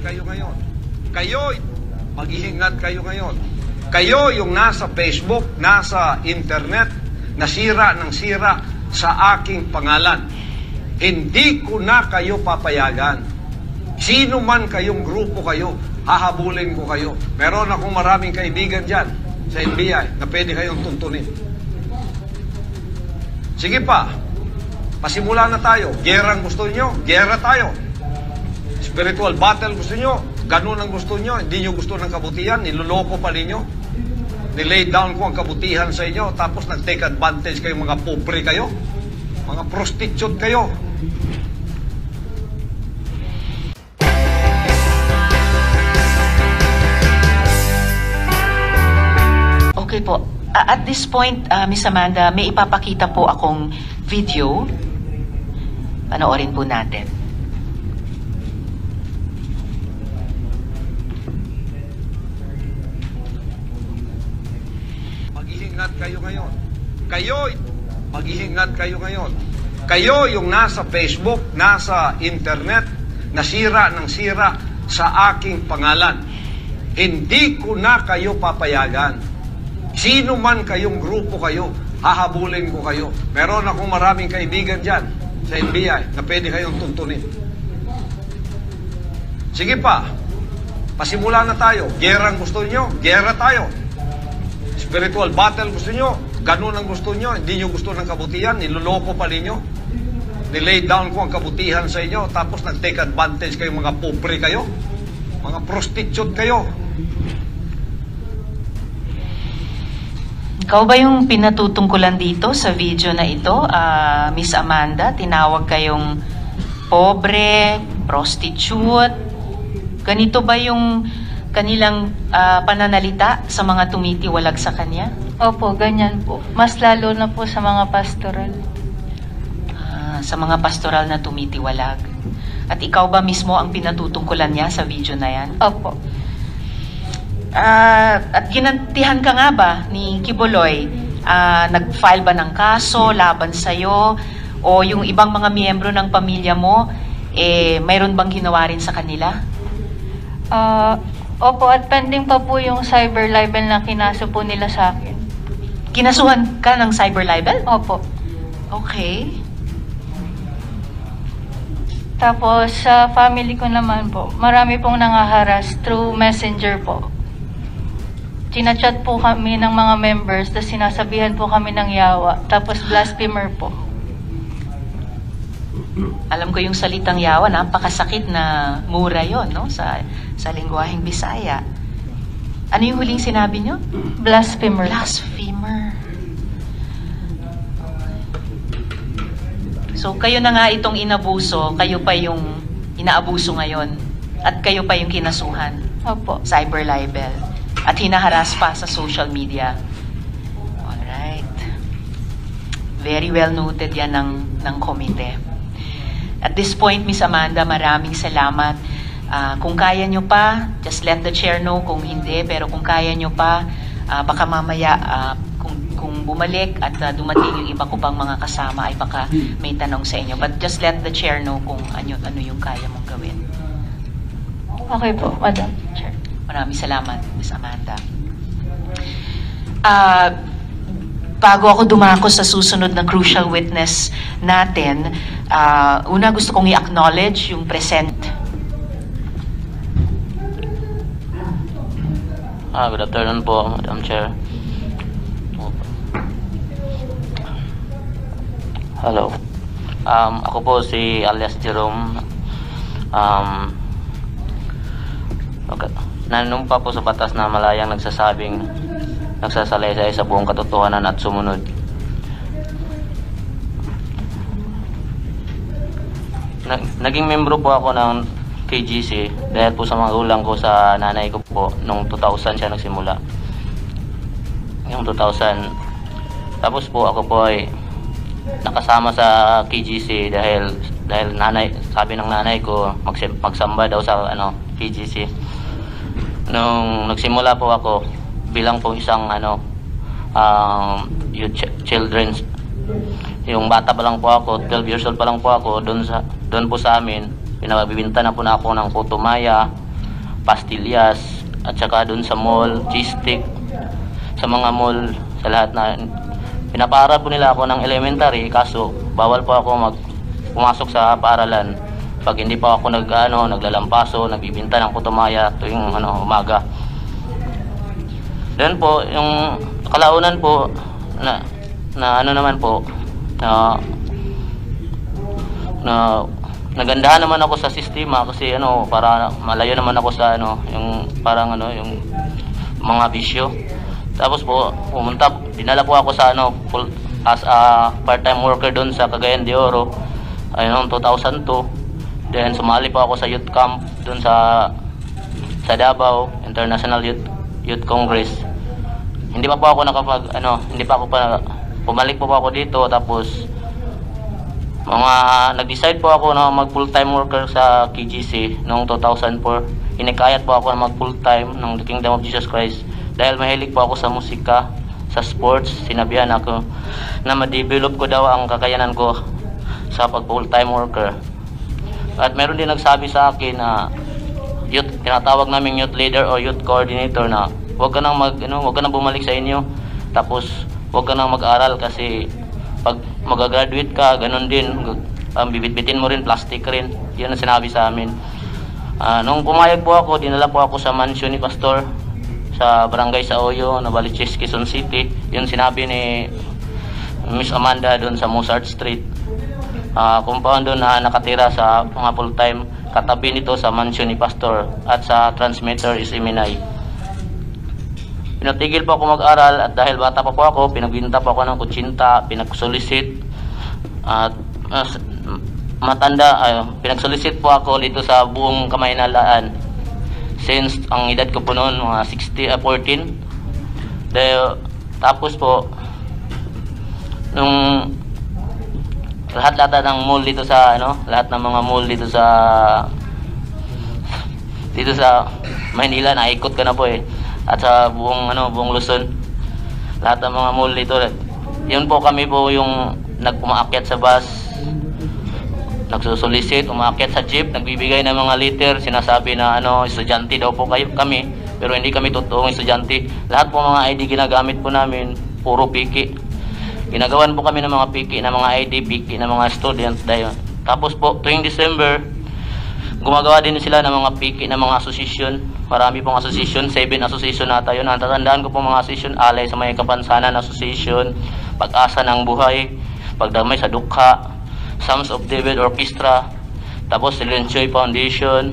kayo ngayon. Mag-iingat kayo ngayon. Kayo yung nasa Facebook, nasa internet, nasira ng sira sa aking pangalan. Hindi ko na kayo papayagan. Sino man kayong grupo kayo, hahabulin ko kayo. Meron akong maraming kaibigan dyan sa NBI na pwede kayong tuntunin. Sige pa, pasimula na tayo. Gera ang gusto nyo, gera tayo. Spiritual battle gusto nyo, ganun ang gusto nyo. Hindi nyo gusto ng kabutihan, niloloko pa ninyo. Nilay down ko ang kabutihan sa inyo, tapos nag-take advantage kayo, mga pobre kayo. Mga prostitute kayo. Okay po. At this point, Miss Amanda, may ipapakita po akong video. Panoorin po natin. Mag-iingat kayo ngayon. Mag-iingat kayo ngayon. Kayo yung nasa Facebook, nasa internet, nasira ng sira sa aking pangalan. Hindi ko na kayo papayagan. Sino man kayong grupo kayo, hahabulin ko kayo. Meron akong maraming kaibigan dyan sa NBI na pwede kayong tuntunin. Sige pa, pasimula na tayo. Gera ang gusto nyo, gera tayo. Spiritual battle gusto nyo, ganun ang gusto nyo. Hindi nyo gusto ng kabutihan, niloloko pa ninyo. Nilay down ko ang kabutihan sa inyo, tapos nag-take advantage kayo, mga pobre kayo. Mga prostitute kayo. Ikaw ba yung pinatutungkulan dito sa video na ito, Miss Amanda? Tinawag kayong pobre, prostitute. Ganito ba yung kanilang pananalita sa mga tumitiwalag sa kanya? Opo, ganyan po. Mas lalo na po sa mga pastoral. Sa mga pastoral na tumitiwalag. At ikaw ba mismo ang pinatutungkulan niya sa video na yan? Opo. At ginantihan ka nga ba ni Kibuloy? Nag-file ba ng kaso laban sa'yo? O yung ibang mga miyembro ng pamilya mo, mayroon bang ginawa rin sa kanila? Opo, at pending pa po yung cyber libel na kinaso po nila sa akin. Kinasuhan ka ng cyber libel? Opo. Okay. Tapos sa family ko naman po, marami pong nangaharas through messenger po. Chinachat po kami ng mga members, tapos sinasabihan po kami ng yawa, tapos blasphemer po. Alam ko yung salitang yawa, napakasakit na mura yon, no? Sa lingwaheng Bisaya. Ano yung huling sinabi nyo? Blasphemer. Blasphemer. So kayo na nga itong inabuso, kayo pa yung inaabuso ngayon, at kayo pa yung kinasuhan. Opo. Cyber libel. At hinaharas pa sa social media. Alright. Very well noted yan ng komite. At this point, Miss Amanda, maraming salamat. Kung kaya nyo pa, just let the chair know. Kung hindi, pero kung kaya nyo pa, baka mamaya, kung bumalik at dumating yung iba ko pang mga kasama, ay baka may tanong sa inyo. But just let the chair know kung ano yung kaya mong gawin. Okay po, Madam Chair. Maraming salamat, Miss Amanda. Bago ako dumako sa susunod na crucial witness natin, una gusto kong i-acknowledge yung present. Good afternoon po, Madam Chair. Hello. Ako po si alias Jerome. Nanumpa po sa batas na malayang nagsasalaysay sa buong katotohanan at sumunod. Naging membro po ako ng KGC dahil po sa mga ulang ko sa nanay ko po. Noong 2000 siya nagsimula. Yung 2000. Tapos po ako po ay nakasama sa KGC dahil sabi ng nanay ko magsamba daw sa KGC. Nung nagsimula po ako bilang po isang children's, yung bata pa lang po ako, 12 years old pa lang po ako, doon po sa amin pinabibinta na po na ako ng putumaya, pastillas, at saka doon sa mall, cheese stick, sa mga mall, sa lahat na pinapaaral po nila ako ng elementary, kaso bawal po ako pumasok sa paaralan pag hindi pa ako naglalampaso, nagbibinta ng putumaya tuwing umaga. Then po, yung kalaunan po na naman po na nagandahan naman ako sa sistema kasi para malayo naman ako sa yung parang yung mga bisyo. Tapos po dinala po ako sa as a part-time worker doon sa Cagayan de Oro noong 2002. Then sumali po ako sa youth camp doon sa Davao International Youth Congress. Hindi pa ako bumalik po ako dito. Tapos nag-decide po ako na mag full-time worker sa KGC noong 2004. Inikayat po ako na mag full-time ng The Kingdom of Jesus Christ dahil mahilig po ako sa musika, sa sports. Sinabihan ako na ma-develop ko daw ang kakayanan ko sa pag full-time worker. At meron din nagsabi sa akin na tinatawag naming youth leader o youth coordinator na huwag ka nang bumalik sa inyo, tapos huwag ka nang mag-aral kasi pag mag-graduate ka, ganun din, bibitbitin mo rin, plastic rin. Yun ang sinabi sa amin. Nung pumayag po ako, dinala po ako sa mansion ni Pastor sa barangay sa Oyo, Novaliches, Quezon City. Yun sinabi ni Miss Amanda doon sa Mozart Street. Compound doon na nakatira sa mga full-time, katabi nito sa mansion ni Pastor at sa transmitter is Iminay. Pinatigil po ako mag-aral at dahil bata pa po ako, pinagbinta po ako ng kutsinta, pinagsolicit at pinagsolicit po ako dito sa buong Kamaynalaan. Since ang edad ko po noon mga 14. Tapos po nung lahat ng mall dito sa lahat ng mga mall dito sa Maynila, naikot ko na po at sa buong Luzon, lahat ng mga mall dito. Yun po, kami po yung nagpumaakyat sa bus, nagsusolicit, umaakyat sa jeep, nagbibigay ng mga liter, sinasabi na estudyante daw po kami, pero hindi kami totoong estudyante. Lahat po mga ID ginagamit po namin, puro piki. Ginagawan po kami ng mga piki, ng mga ID, piki ng mga student. Tapos po, tuwing December, gumagawa din sila ng mga piki ng mga association. Marami pong association, 7 association nata yun. Natatandaan ko po mga association, Alay sa May Kapansanan Association, Pag-asa ng Buhay, Pagdamay sa Dukha, Psalms of David Orchestra, tapos Silencio Foundation,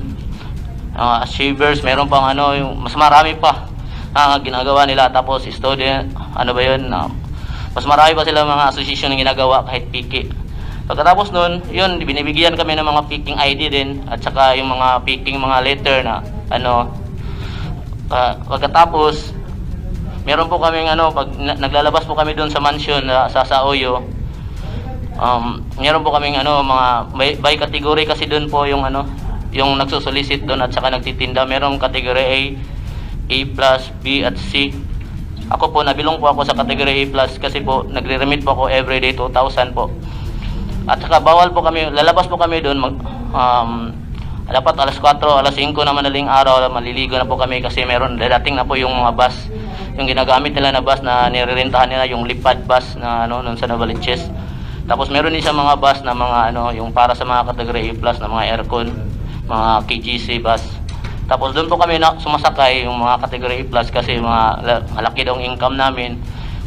Achievers, meron pang yung mas marami pa ginagawa nila. Tapos student, mas marami pa sila mga association na ginagawa kahit piki. Pagkatapos nun, yun, binibigyan kami ng mga picking ID din at saka yung mga picking mga letter na pagkatapos meron po kaming pag naglalabas po kami doon sa mansion sa Oyo, meron po kaming mga by category kasi doon po yung yung nagsusolicit doon at saka nagtitinda. Merong category A+, B at C. Ako po, nabilong po ako sa category A+, kasi po nagre-remit po ako everyday 2,000 po. At saka bawal po kami, lalabas po kami doon dapat alas 4, alas 5 na madaling araw, maliligo na po kami kasi meron dadating na po yung mga bus, yung ginagamit nila na bus na nirerentahan nila, yung lipad bus na noon sa Novaliches. Tapos meron din sa mga bus na mga yung para sa mga category A+ na mga aircon, mga KGC bus. Tapos doon po kami sumasakay yung mga category A+ kasi malaki daw ang income namin.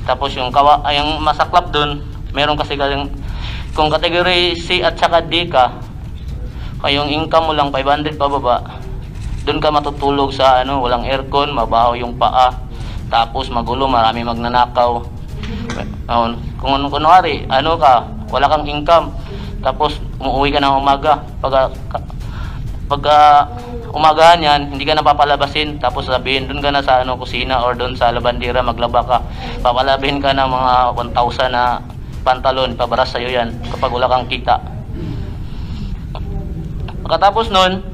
Tapos yung masaklap doon, meron kasi kung category C at saka D ka, yung income mo lang 500 pababa, doon ka matutulog sa walang aircon, mabaho yung paa, tapos magulo, marami magnanakaw. Kung kunwari, wala kang income, tapos umuwi ka ng umaga, pagka umagahan yan, hindi ka napapalabasin, tapos sabihin, doon ka na sa kusina or doon sa labandera, maglaba ka, papalabihin ka ng mga 1,000 na pantalon, pabaras sa'yo yan kapag wala kang kita. Pagkatapos nun,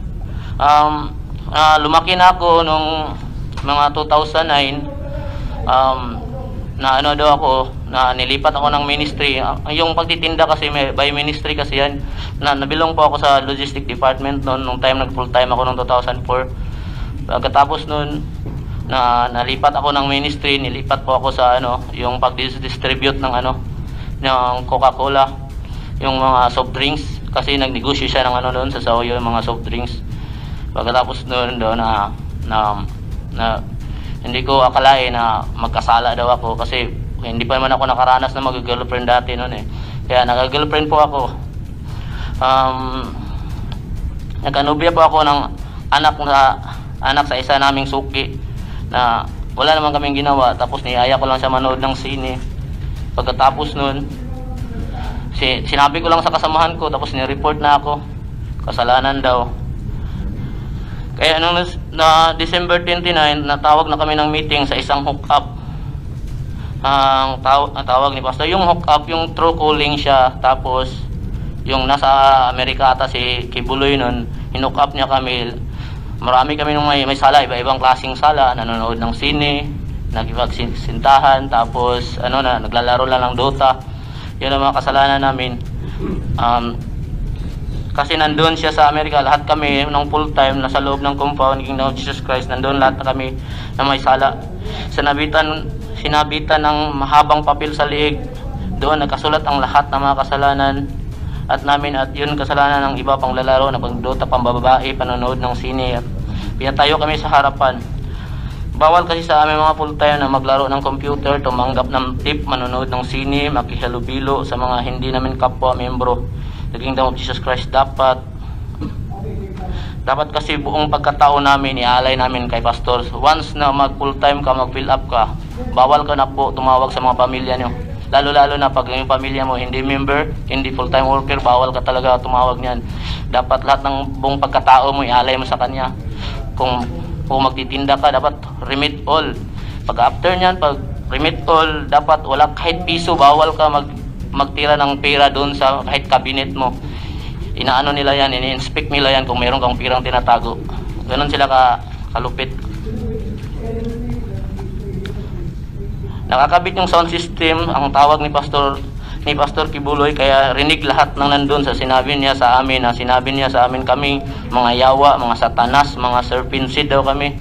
lumaki na ako nung mga 2009, na nilipat ako ng ministry. Yung pagtitinda kasi by ministry kasi yan, nabilong po ako sa logistic department noon, nung time nag full time ako noong 2004. Pagkatapos nun, nalipat ako ng ministry, nilipat po ako sa yung pag-distribute ng ng Coca-Cola, yung mga soft drinks, kasi nagnegosyo siya ng doon sa Sauyo, yung mga soft drinks. Pagkatapos noon na hindi ko akalain na magkasala daw ako, kasi hindi pa naman ako nakaranas na mag-girlfriend dati noon eh. Kaya nag-girlfriend po ako. Nagkanubya po ako ng anak sa isa naming suki na wala naman kaming ginawa, tapos niyaya ko lang siya manood ng sine. Pagkatapos nun, sinabi ko lang sa kasamahan ko, tapos ni-report na ako, kasalanan daw. Kaya nung December 29, natawag na kami ng meeting sa isang hook-up. Ang tawag ni Pastor, yung hook-up, yung true calling siya, tapos yung nasa Amerika ata si Kibuloy nun, hinook up niya kami. Marami kami nung may sala, iba-ibang klaseng sala, nanonood ng sine, nagipagsintahan, tapos naglalaro lang ng Dota. Yun ang mga kasalanan namin. Kasi nandun siya sa Amerika, lahat kami ng full time nasa loob ng compound Kingdom of Jesus Christ, nandun lahat na kami na may sala. Sinabitan ng mahabang papel sa liig, doon nagkasulat ang lahat ng mga kasalanan at namin, at yun kasalanan ng iba pang lalaro na pagdota, pambabae, panonood ng sine. Pinatayo kami sa harapan. Bawal kasi sa aming mga full time na maglaro ng computer, tumanggap ng tip, manonood ng sine, makihalubilo sa mga hindi namin kapwa membro the Kingdom of Jesus Christ. Dapat kasi buong pagkatao namin ialay namin kay pastor. Once na mag full time ka, mag fill up ka, bawal ka na po tumawag sa mga pamilya nyo. Lalo na pag yung pamilya mo hindi member, hindi full-time worker, bawal ka talaga tumawag niyan. Dapat lahat ng buong pagkatao mo ialay mo sa kanya. Kung magtitinda ka, dapat remit all. Pag after niyan, pag remit all, dapat wala kahit piso, bawal ka magtira ng pera doon sa kahit cabinet mo. Inaano nila yan, ini-inspect nila yan kung meron kang pirang tinatago. Ganon sila kalupit. Nakakabit yung sound system, ang tawag ni Pastor Kibuloy, kaya rinig lahat ng nandun sa sinabi niya sa amin, kami mga yawa, mga satanas, mga serpent seed daw kami.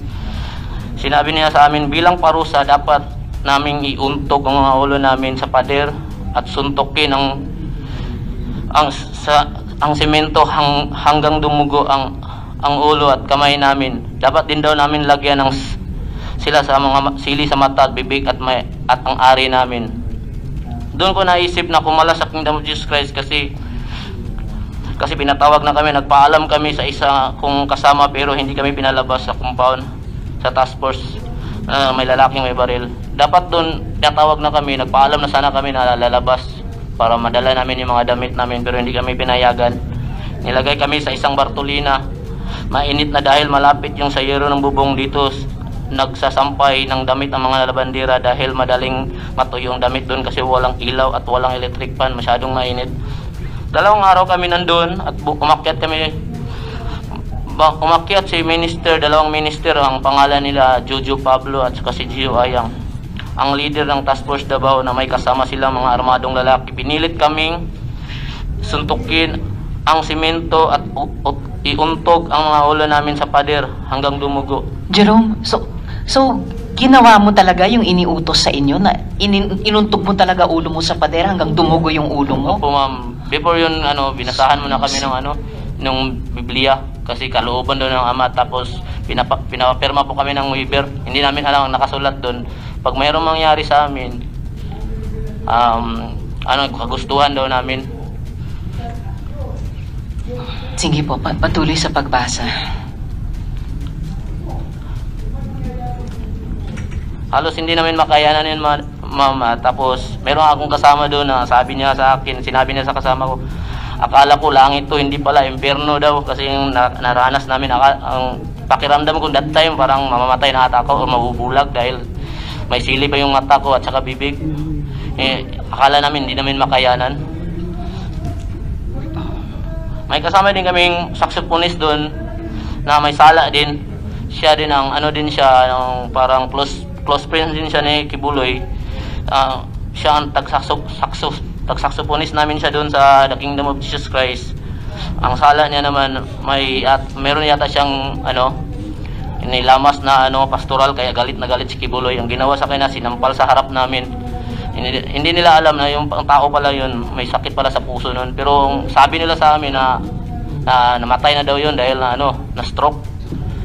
Sinabi niya sa amin, bilang parusa dapat naming iuntog ang mga ulo namin sa pader at suntukin ang semento hanggang dumugo ang ulo at kamay namin. Dapat din daw namin lagyan ng sila sa mga sili sa mata at bibig at ang ari namin. Doon ko naisip na kumala sa Kingdom of Jesus Christ kasi pinatawag na kami, nagpaalam kami sa isa kong kasama pero hindi kami pinalabas sa compound, sa task force, may lalaking may baril. Dapat doon pinatawag na kami, nagpaalam na sana kami na lalabas para madala namin yung mga damit namin pero hindi kami pinayagan. Nilagay kami sa isang Bartolina. Mainit na dahil malapit yung sayero ng bubong dito. Nagsasampay ng damit ang mga labandera dahil madaling matuyo yung damit doon kasi walang ilaw at walang electric fan, masyadong mainit. 2 araw kami nandun at umakyat si minister, 2 minister, ang pangalan nila Jojo Pablo at saka si Gio Ayang, ang leader ng task force Davao na may kasama silang mga armadong lalaki. Pinilit kaming suntukin ang simento at iuntog ang mga ulo namin sa pader hanggang dumugo. Jerome, so ginawa mo talaga yung iniutos sa inyo na inuntog mo talaga ulo mo sa pader hanggang dumugo yung ulo mo? Opo, ma'am. Before yun, binasahan mo na kami ng Biblia kasi kalooban doon ng Ama, tapos pinapirma po kami ng waiver. Hindi namin alam ang nakasulat doon. Pag mayroong mangyari sa amin, kagustuhan daw namin. Sige po, patuloy sa pagbasa. Halos hindi namin makayanan yun, ma'am. Tapos meron akong kasama doon na sinabi niya sa kasama ko, akala ko langit to, hindi pala impyerno daw kasi yung naranas namin, ang pakiramdam ko that time parang mamamatay na ata ako o mabubulag dahil may sili pa yung mata ko at saka bibig. Akala namin hindi namin makayanan. May kasama din kaming saxophonist doon na may sala din. Siya din ang parang close friend din siya ni Kibuloy. Siya ang tag-saxophonist namin siya doon sa The Kingdom of Jesus Christ. Ang sala niya naman meron yata siyang inilamas na pastoral, kaya galit na galit si Kibuloy. Ang ginawa sa kanya, sinampal sa harap namin. Hindi nila alam na yung tao pala yun, may sakit pala sa puso nun. Pero sabi nila sa amin na namatay na daw yun dahil na stroke,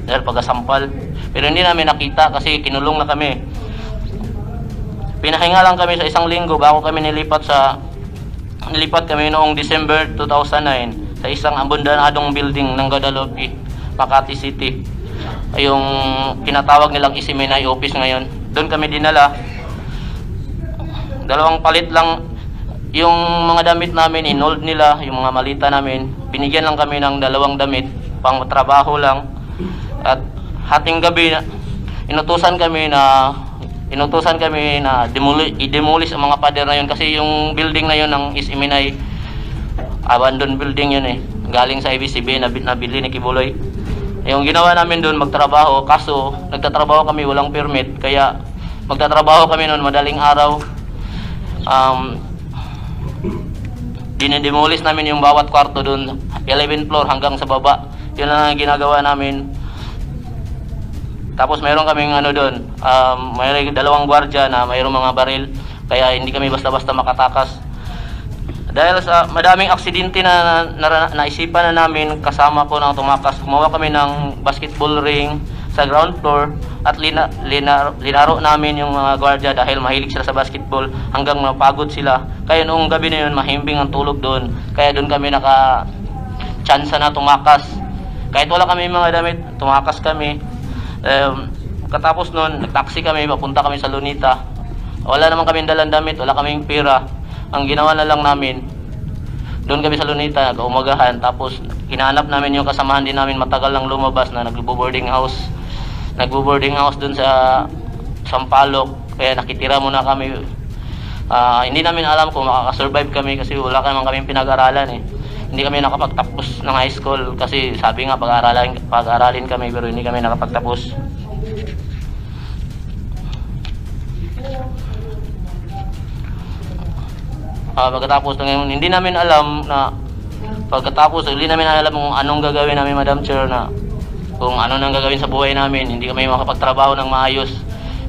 dahil pagkasampal. Pero hindi namin nakita kasi kinulong na kami. Pinahinga lang kami sa 1 linggo bago kami nilipat kami noong December 2009 sa isang abandonadong building ng Guadalupe, Makati City. Yung tinatawag nilang Isimenay office ngayon. Doon kami dinala. 2 palit lang yung mga damit namin, inold nila yung mga malita namin. Binigyan lang kami ng 2 damit, pang trabaho lang. At hating gabi inutusan kami na i-demolish ang mga pader na yun kasi yung building na yun ng Isimenay, abandoned building yun galing sa ABCB na nabili ni Kibuloy. Yung ginawa namin doon, magtrabaho, kaso nagtatrabaho kami walang permit, kaya magtatrabaho kami noon madaling araw. Dinidemolish namin yung bawat kwarto doon, 11th floor hanggang sa baba. Yun lang ang ginagawa namin. Tapos mayroon kaming doon, mayroong 2 gwardiya na mayroong mga baril, kaya hindi kami basta-basta makatakas. Dahil sa madaming aksidente na naisipan na namin, kasama ko nang tumakas, gumawa kami ng basketball ring sa ground floor at linaro namin yung mga gwardiya dahil mahilig sila sa basketball hanggang napagod sila. Kaya noong gabi na yun, mahimbing ang tulog doon. Kaya doon kami naka-tsansa na tumakas. Kahit wala kami mga damit, tumakas kami. Katapos noon, nag-taxi kami, papunta kami sa Lunita. Wala naman kaming dalang damit, wala kaming pera. Ang ginawa na lang namin, doon kami sa Lunita, nag-umagahan. Tapos hinahanap namin yung kasamahan din namin matagal lang lumabas na nagbo-boarding house doon sa Sampaloc. Kaya nakitira muna kami. Hindi namin alam kung makakasurvive kami kasi wala naman kaming pinag-aralan Hindi kami nakapagtapos ng high school kasi sabi nga pag-aralin kami pero hindi kami nakapagtapos. Pagkatapos ng hindi namin alam kung anong gagawin namin, Madam Chair, na kung ano nang gagawin sa buhay namin. Hindi kami makapagtrabaho ng maayos.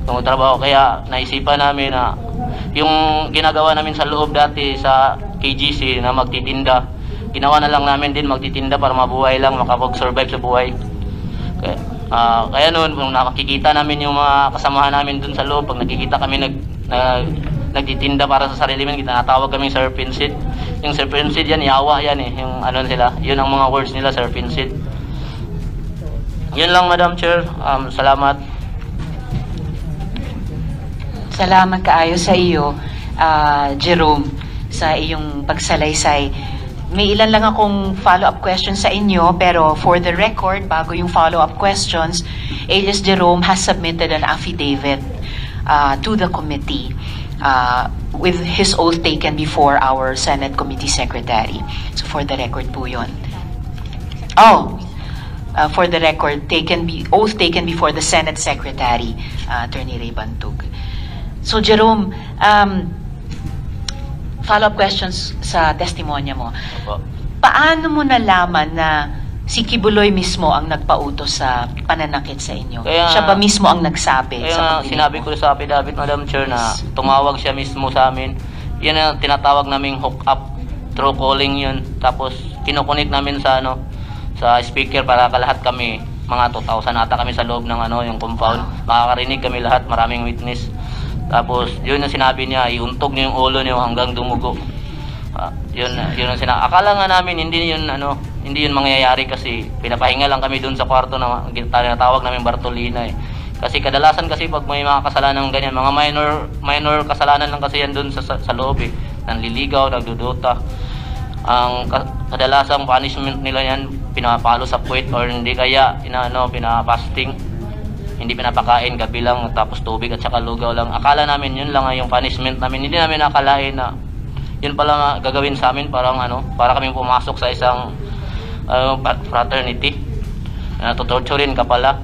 Kaya naisipan namin na yung ginagawa namin sa loob dati sa KGC na magtitinda, ginawa na lang namin din magtitinda para mabuhay lang, makapag-survive sa buhay. Kaya noon, kung nakikita namin yung mga kasamahan namin dun sa loob, pag nakikita kami nagtitinda para sa sarili namin, tinatawag kaming serpensid. Yung serpensid yan, yawa yan yung sila, yun ang mga words nila, serpensid. Yun lang, Madam Chair. Salamat. Salamat kaayo sa iyo, Jerome, sa iyong pagsalaysay. May ilan lang akong follow-up questions sa inyo, pero for the record, bago yung follow-up questions, alias Jerome has submitted an affidavit to the committee with his oath taken before our Senate Committee Secretary. So for the record po yun. For the record, oath taken before the Senate Secretary, Attorney Ray Bantug. So Jerome, follow-up questions sa testimonya mo. Paano mo nalaman na si Kibuloy mismo ang nagpautos sa pananakit sa inyo? Siya ba mismo ang nagsabi? Kaya sinabi ko sa affidavit, Madam Chair, na tumawag siya mismo sa amin. Yan ang tinatawag naming hook up, through calling yun. Tapos kinukunik namin sa speaker para lahat kami, mga 2,000 ata kami sa loob ng yung compound. Makakarinig kami lahat, maraming witness. Tapos yun ang sinabi niya, iuntog niyo yung ulo niyo hanggang dumugo. Yun ang sinabi. Akala nga namin hindi yun mangyayari kasi pinapahinga lang kami dun sa kwarto na tinatawag namin Bartolina Kasi kadalasan kasi pag may mga kasalanan ganyan, mga minor kasalanan lang kasi yan dun sa loob nanliligaw, nagdudota. Ang kadalasang punishment nila yan, pinapalo sa puwet or hindi kaya pinapasting. Hindi pinapakain, gabi lang, tapos tubig at saka lugaw lang. Akala namin yun lang yung punishment namin. Hindi namin nakalain na yun pala gagawin sa amin, para kaming pumasok sa isang fraternity. Tutorturin ka pala.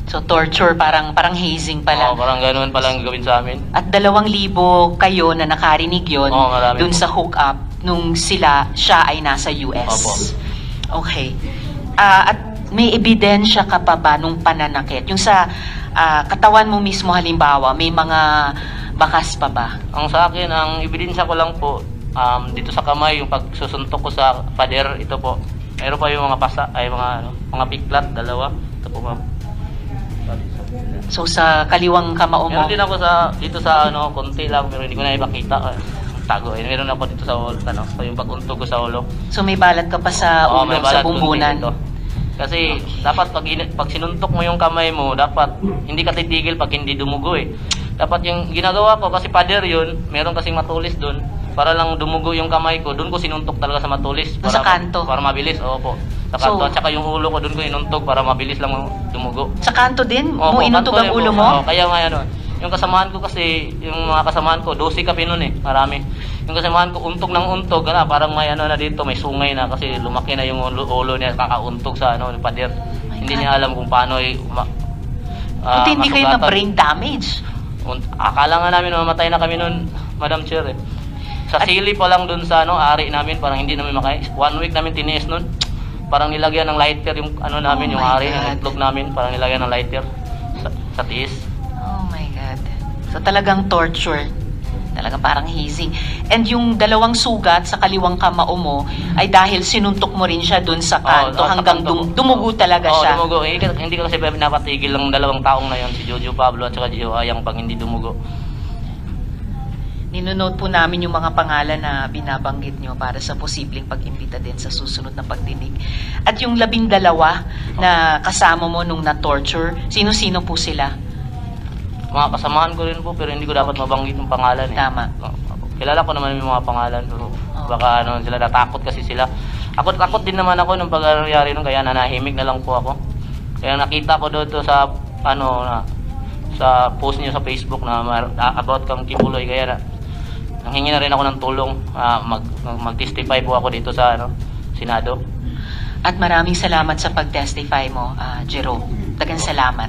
So torture, parang hazing pala. Parang ganoon palang gagawin sa amin. At 2,000 kayo na nakarinig yun dun sa hook-up nung siya ay nasa US. Opo. Okay. At may ebidensya ka pa ba nung pananakit? Yung sa katawan mo mismo halimbawa, may mga bakas pa ba? Ang sa akin, ang ebidensya ko lang po, dito sa kamay, yung pagsusuntok ko sa pader, ito po. Meron pa yung mga mga piklat, dalawa. Ito po, ma'am. So sa kaliwang kamao mo, Meron din ako dito sa konti lang, pero hindi ko na ipakita. Tago. Meron ako dito sa ulo, yung paguntog ko sa ulo. so may balat ka pa sa Oo, ulo, may sa balat kunti bumbunan. dito. Kasi dapat pag sinuntok mo yung kamay mo, dapat hindi ka titigil pag hindi dumugo eh. Dapat yung ginagawa ko, kasi pader yun, meron kasing matulis doon, para lang dumugo yung kamay ko, doon ko sinuntok talaga sa matulis. Sa kanto? Para mabilis, opo. Sa kanto, So, at saka yung ulo ko, doon ko inuntog para mabilis lang dumugo. Sa kanto din? Opo, Mo inuntog kanto ang rin ulo po. mo? Oo, kaya nga yung kasamahan ko kasi, yung mga kasamahan ko, 12 kami nun eh, marami. Yung kasamahan ko, untog ng untog, parang may na dito, may sungay na kasi lumaki na yung ulo niya, kakauntog sa yung pader. Hindi niya alam kung paano Buti hindi kayo na masugatan. brain damage. Akala nga namin mamatay na kami nun, Madam Chair eh. Sa sili pa lang dun sa ari namin, parang hindi namin makaya. 1 week namin tiniis nun. Parang nilagyan ng lighter yung namin, Oh yung my ari, God. yung itlog namin, parang nilagyan ng lighter sa tiis. Oh my God. So talagang torture. Talagang parang hazing. And yung dalawang sugat sa kaliwang kamao mo ay dahil sinuntok mo rin siya dun sa kanto sa hanggang kanto. dumugo talaga Oo, siya. dumugo. Hindi ko kasi napatigil ng dalawang taong na yon, si Jojo Pablo at saka Gio Ayang, pag hindi dumugo. Ninunote po namin yung mga pangalan na binabanggit nyo para sa posibleng pag-imbita din sa susunod na pagdinig. At yung 12 na kasama mo nung na-torture, sino-sino po sila? Mga kasamahan ko rin po, pero hindi ko dapat mabanggit yung pangalan eh. Tama. Kilala ko naman yung mga pangalan, pero baka sila natakot kasi sila. Takot din naman ako nung pag-nangyari nun, kaya nanahimik na lang po ako. Kaya nakita ko doon sa sa post niyo sa Facebook na about kang Kibuloy, kaya nanghingi na rin ako ng tulong, mag-testify po ako dito sa Senado. At maraming salamat sa pag-testify mo, Jerome. Dagang salamat.